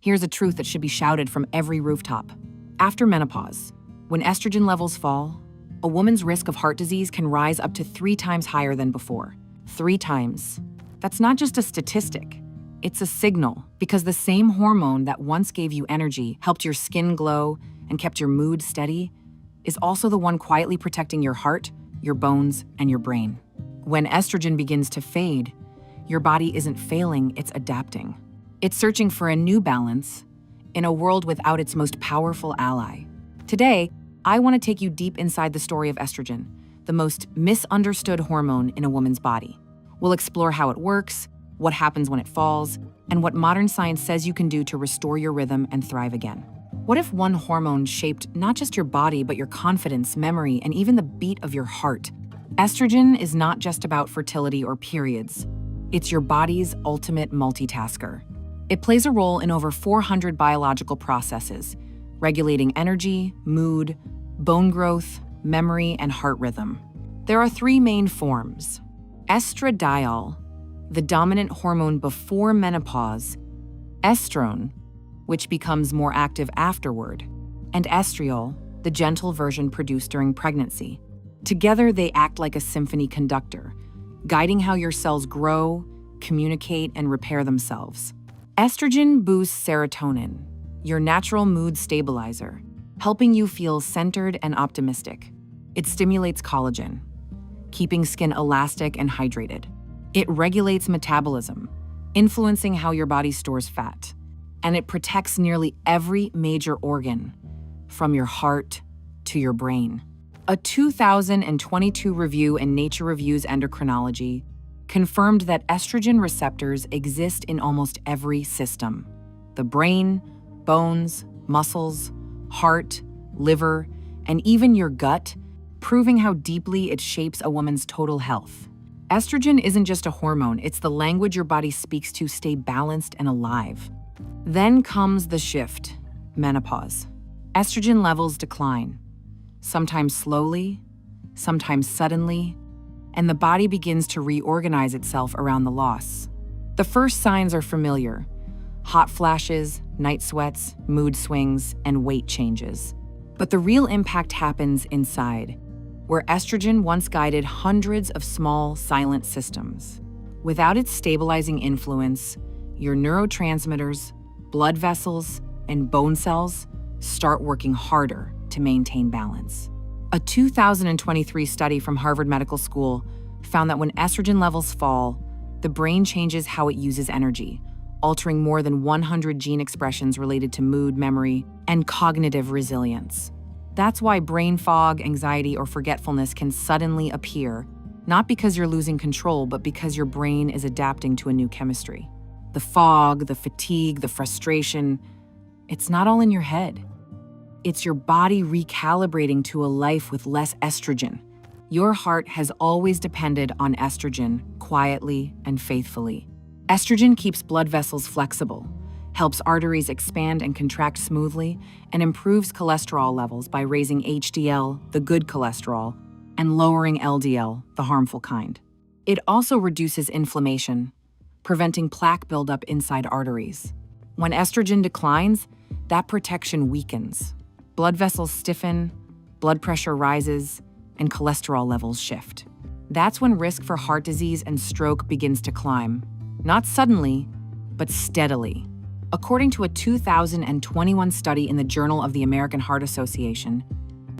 Here's a truth that should be shouted from every rooftop. After menopause, when estrogen levels fall, a woman's risk of heart disease can rise up to 3 times higher than before. 3 times. That's not just a statistic. It's a signal, because the same hormone that once gave you energy, helped your skin glow, and kept your mood steady, is also the one quietly protecting your heart, your bones, and your brain. When estrogen begins to fade, your body isn't failing, it's adapting. It's searching for a new balance in a world without its most powerful ally. Today, I want to take you deep inside the story of estrogen, the most misunderstood hormone in a woman's body. We'll explore how it works, what happens when it falls, and what modern science says you can do to restore your rhythm and thrive again. What if one hormone shaped not just your body, but your confidence, memory, and even the beat of your heart? Estrogen is not just about fertility or periods. It's your body's ultimate multitasker. It plays a role in over 400 biological processes, regulating energy, mood, bone growth, memory, and heart rhythm. There are 3 main forms: estradiol, the dominant hormone before menopause; estrone, which becomes more active afterward; and estriol, the gentle version produced during pregnancy. Together, they act like a symphony conductor, guiding how your cells grow, communicate, and repair themselves. Estrogen boosts serotonin, your natural mood stabilizer, helping you feel centered and optimistic. It stimulates collagen, keeping skin elastic and hydrated. It regulates metabolism, influencing how your body stores fat. And it protects nearly every major organ, from your heart to your brain. A 2022 review in Nature Reviews Endocrinology confirmed that estrogen receptors exist in almost every system: the brain, bones, muscles, heart, liver, and even your gut, proving how deeply it shapes a woman's total health. Estrogen isn't just a hormone, it's the language your body speaks to stay balanced and alive. Then comes the shift, menopause. Estrogen levels decline, sometimes slowly, sometimes suddenly, and the body begins to reorganize itself around the loss. The first signs are familiar: hot flashes, night sweats, mood swings, and weight changes. But the real impact happens inside, where estrogen once guided hundreds of small, silent systems. Without its stabilizing influence, your neurotransmitters, blood vessels, and bone cells start working harder to maintain balance. A 2023 study from Harvard Medical School found that when estrogen levels fall, the brain changes how it uses energy, altering more than 100 gene expressions related to mood, memory, and cognitive resilience. That's why brain fog, anxiety, or forgetfulness can suddenly appear, not because you're losing control, but because your brain is adapting to a new chemistry. The fog, the fatigue, the frustration, it's not all in your head. It's your body recalibrating to a life with less estrogen. Your heart has always depended on estrogen, quietly and faithfully. Estrogen keeps blood vessels flexible, helps arteries expand and contract smoothly, and improves cholesterol levels by raising HDL, the good cholesterol, and lowering LDL, the harmful kind. It also reduces inflammation, preventing plaque buildup inside arteries. When estrogen declines, that protection weakens. Blood vessels stiffen, blood pressure rises, and cholesterol levels shift. That's when risk for heart disease and stroke begins to climb. Not suddenly, but steadily. According to a 2021 study in the Journal of the American Heart Association,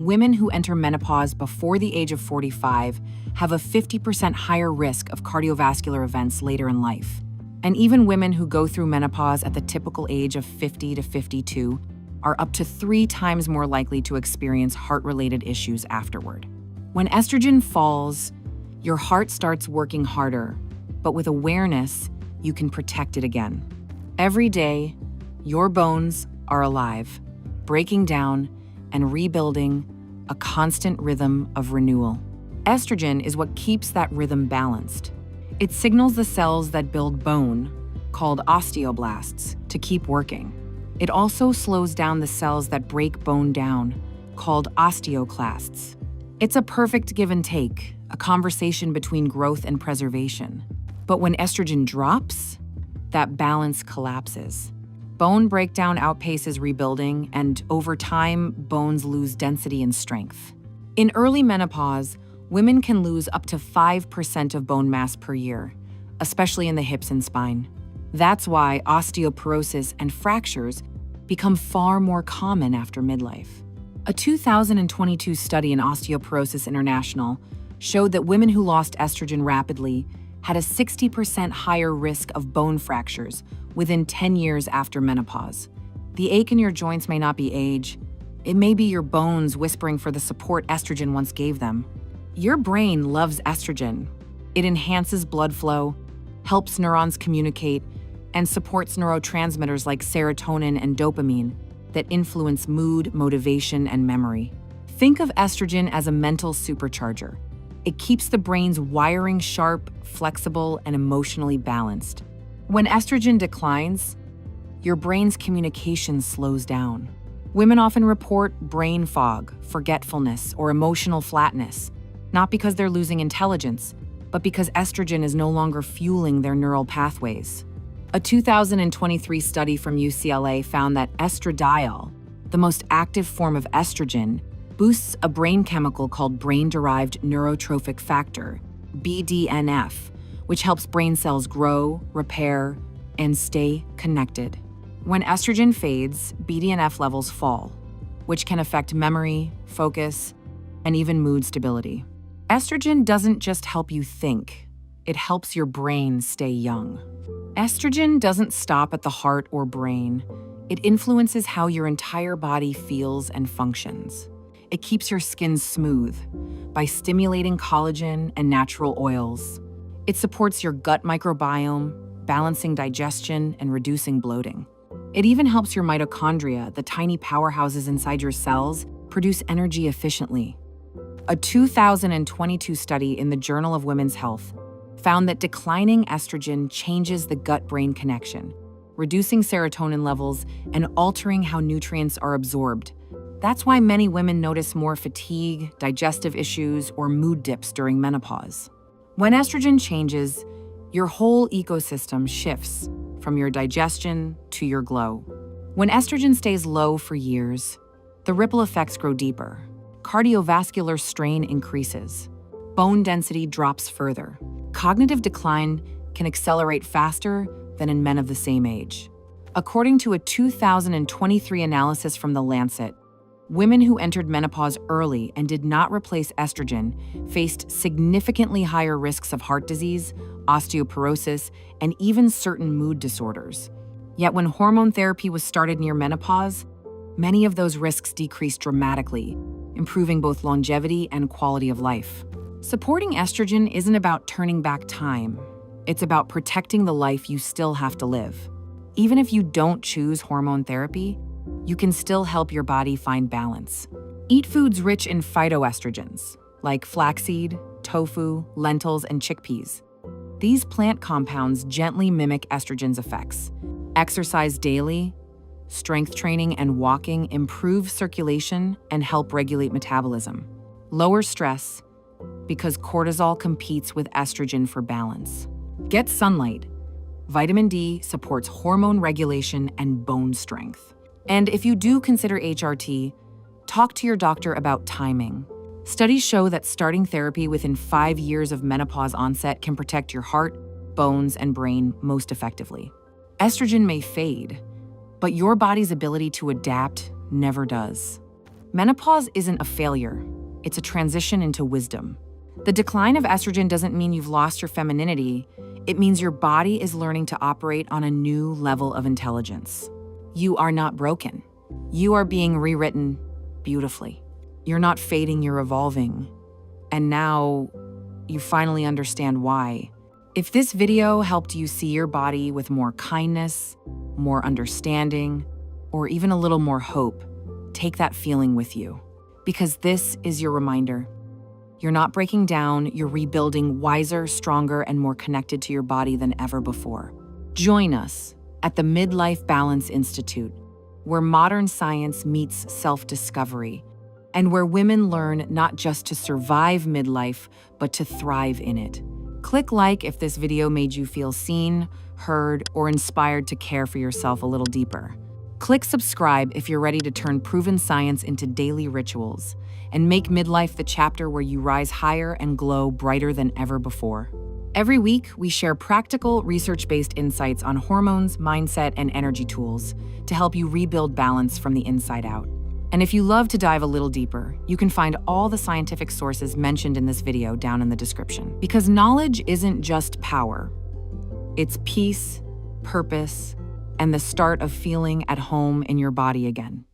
women who enter menopause before the age of 45 have a 50% higher risk of cardiovascular events later in life. And even women who go through menopause at the typical age of 50 to 52 are up to 3 times more likely to experience heart-related issues afterward. When estrogen falls, your heart starts working harder, but with awareness, you can protect it again. Every day, your bones are alive, breaking down and rebuilding, a constant rhythm of renewal. Estrogen is what keeps that rhythm balanced. It signals the cells that build bone, called osteoblasts, to keep working. It also slows down the cells that break bone down, called osteoclasts. It's a perfect give and take, a conversation between growth and preservation. But when estrogen drops, that balance collapses. Bone breakdown outpaces rebuilding, and over time, bones lose density and strength. In early menopause, women can lose up to 5% of bone mass per year, especially in the hips and spine. That's why osteoporosis and fractures become far more common after midlife. A 2022 study in Osteoporosis International showed that women who lost estrogen rapidly had a 60% higher risk of bone fractures within 10 years after menopause. The ache in your joints may not be age. It may be your bones whispering for the support estrogen once gave them. Your brain loves estrogen. It enhances blood flow, helps neurons communicate, and supports neurotransmitters like serotonin and dopamine that influence mood, motivation, and memory. Think of estrogen as a mental supercharger. It keeps the brain's wiring sharp, flexible, and emotionally balanced. When estrogen declines, your brain's communication slows down. Women often report brain fog, forgetfulness, or emotional flatness, not because they're losing intelligence, but because estrogen is no longer fueling their neural pathways. A 2023 study from UCLA found that estradiol, the most active form of estrogen, boosts a brain chemical called brain-derived neurotrophic factor, BDNF, which helps brain cells grow, repair, and stay connected. When estrogen fades, BDNF levels fall, which can affect memory, focus, and even mood stability. Estrogen doesn't just help you think, it helps your brain stay young. Estrogen doesn't stop at the heart or brain. It influences how your entire body feels and functions. It keeps your skin smooth by stimulating collagen and natural oils. It supports your gut microbiome, balancing digestion and reducing bloating. It even helps your mitochondria, the tiny powerhouses inside your cells, produce energy efficiently. A 2022 study in the Journal of Women's Health found that declining estrogen changes the gut-brain connection, reducing serotonin levels and altering how nutrients are absorbed. That's why many women notice more fatigue, digestive issues, or mood dips during menopause. When estrogen changes, your whole ecosystem shifts from your digestion to your glow. When estrogen stays low for years, the ripple effects grow deeper. Cardiovascular strain increases. Bone density drops further. Cognitive decline can accelerate faster than in men of the same age. According to a 2023 analysis from The Lancet, women who entered menopause early and did not replace estrogen faced significantly higher risks of heart disease, osteoporosis, and even certain mood disorders. Yet when hormone therapy was started near menopause, many of those risks decreased dramatically, improving both longevity and quality of life. Supporting estrogen isn't about turning back time. It's about protecting the life you still have to live. Even if you don't choose hormone therapy, you can still help your body find balance. Eat foods rich in phytoestrogens, like flaxseed, tofu, lentils, and chickpeas. These plant compounds gently mimic estrogen's effects. Exercise daily, strength training and walking improve circulation and help regulate metabolism. Lower stress, because cortisol competes with estrogen for balance. Get sunlight. Vitamin D supports hormone regulation and bone strength. And if you do consider HRT, talk to your doctor about timing. Studies show that starting therapy within 5 years of menopause onset can protect your heart, bones, and brain most effectively. Estrogen may fade, but your body's ability to adapt never does. Menopause isn't a failure. It's a transition into wisdom. The decline of estrogen doesn't mean you've lost your femininity. It means your body is learning to operate on a new level of intelligence. You are not broken. You are being rewritten beautifully. You're not fading, you're evolving. And now you finally understand why. If this video helped you see your body with more kindness, more understanding, or even a little more hope, take that feeling with you. Because this is your reminder. You're not breaking down, you're rebuilding wiser, stronger, and more connected to your body than ever before. Join us at the Midlife Balance Institute, where modern science meets self-discovery, and where women learn not just to survive midlife, but to thrive in it. Click like if this video made you feel seen, heard, or inspired to care for yourself a little deeper. Click subscribe if you're ready to turn proven science into daily rituals and make midlife the chapter where you rise higher and glow brighter than ever before. Every week, we share practical, research-based insights on hormones, mindset, and energy tools to help you rebuild balance from the inside out. And if you love to dive a little deeper, you can find all the scientific sources mentioned in this video down in the description. Because knowledge isn't just power, it's peace, purpose, and the start of feeling at home in your body again.